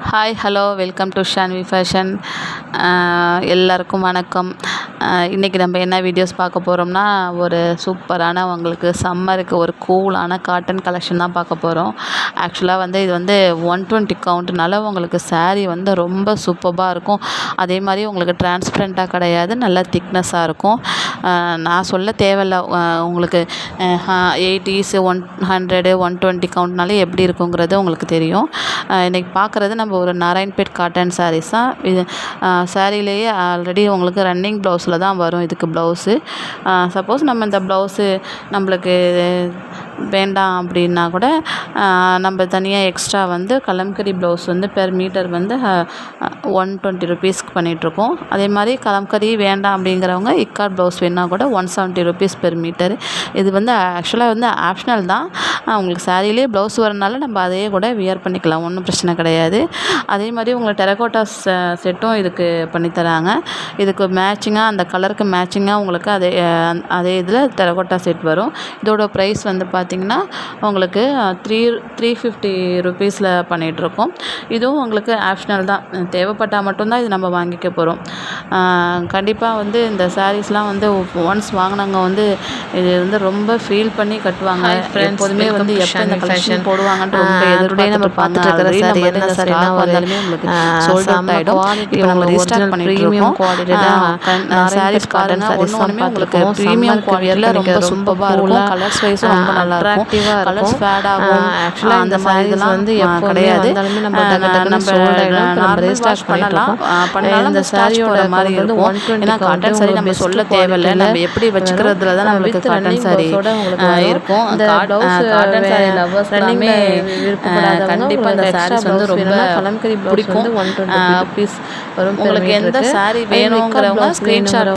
Hi hello welcome to Shanvi fashion. எல்லாருக்கும் வணக்கம். இன்றைக்கி நம்ம என்ன வீடியோஸ் பார்க்க போகிறோம்னா, ஒரு சூப்பரான உங்களுக்கு சம்மருக்கு ஒரு கூலான காட்டன் கலெக்ஷன் தான் பார்க்க போகிறோம். ஆக்சுவலாக வந்து இது வந்து 120 கவுண்ட்னால உங்களுக்கு saree வந்து ரொம்ப சூப்பராக இருக்கும். அதே மாதிரி உங்களுக்கு டிரான்ஸ்பரண்ட்டாக கிடையாது, நல்ல திக்னஸாக இருக்கும். நான் சொல்ல தேவையில்ல, உங்களுக்கு 80s 100 120 கவுண்ட்னாலே எப்படி இருக்குங்கிறது உங்களுக்கு தெரியும். இன்றைக்கி பார்க்குறது நம்ம ஒரு நாராயண்பேட் காட்டன் சாரீஸ் தான். இது சாரீலேயே ஆல்ரெடி உங்களுக்கு ரன்னிங் ப்ளவுஸில் தான் வரும். இதுக்கு ப்ளவுஸு சப்போஸ் நம்ம இந்த ப்ளவுஸு நம்மளுக்கு வேண்டாம் அப்படின்னா கூட நம்ம தனியாக எக்ஸ்ட்ரா வந்து கலம்கரி ப்ளவுஸ் வந்து பெர் மீட்டர் வந்து 120 ருபீஸ்க்கு பண்ணிகிட்ருக்கோம். அதே மாதிரி கலம்கரி வேண்டாம் அப்படிங்கிறவங்க இக்காட் ப்ளவுஸ் வேணால் கூட 170 ருபீஸ் பெர் மீட்டர். இது வந்து ஆக்சுவலாக வந்து ஆப்ஷனல் தான். உங்களுக்கு சாரீலேயே ப்ளவுஸ் வரனால நம்ம அதையே கூட வியர் பண்ணிக்கலாம், ஒன்றும் பிரச்சனை கிடையாது. அதே மாதிரி உங்களுக்கு டெரகோட்டா செட்டும் இதுக்கு பண்ணித்தராங்க. இதுக்கு மேட்சிங்காக அந்த கலருக்கு மேட்சிங்காக உங்களுக்கு அதே இதில் டெரகோட்டா செட் வரும். இதோட ப்ரைஸ் வந்து பார்த்திங்கன்னா உங்களுக்கு 350 ருபீஸில் பண்ணிகிட்ருக்கோம். இதுவும் உங்களுக்கு ஆப்ஷனல் தான், தேவைப்பட்டால் மட்டும்தான் இது நம்ம வாங்கிக்க போகிறோம். கண்டிப்பாக வந்து இந்த சாரீஸ்லாம் வந்து ஒன்ஸ் வாங்கினவங்க வந்து இது வந்து ரொம்ப ஃபீல் பண்ணி கட்டுவாங்க. எப்போதுமே வந்து எப்போ இந்த கலெக்ஷன் போடுவாங்கன்ட்டு ரொம்ப எதிர்பார்த்து நம்ம பார்த்துட்டு இருக்கிற சாரி என்ன சாரினா வந்தாலுமே உங்களுக்கு சோல்ட் அவுட் ஆகிடும். இப்போ நம்ம ரீஸ்டாக் பண்ணிட்டுருக்கோம். சாரீஸ் காட்டன் சாரீஸ் ஒன்றுமே உங்களுக்கு ப்ரீமியம் குவாலிட்டியில் ரொம்ப சூப்பராக இருக்கும். கலர்ஸ் வைஸும் ரொம்ப நல்லா இருக்கும். கலர்ஸ் ஃபேட் ஆகும். ஆக்சுவலாக அந்த சாரீஸ்லாம் வந்து எப்போ கிடையாது. நம்ம ரீஸ்டாக் பண்ணலாம், பண்ணாலும் இந்த சாரியோட மாதிரி இருக்கும். ஏன்னா காட்டன் சாரி நம்ம சொல்ல தேவையில்லை, நம்ம எப்படி வச்சுக்கிறதுல தான் நம்மளுக்கு காட்டன் சாரி இருக்கும். காட்டன் சாரி லவ்வர்ஸ் எல்லாமே கண்டிப்பாக இந்த சாரீஸ் வந்து ரொம்ப பிடிக்கும். உங்களுக்கு எந்த சாரி வேணுங்கிறவங்க ஸ்க்ரீன்ஷாட்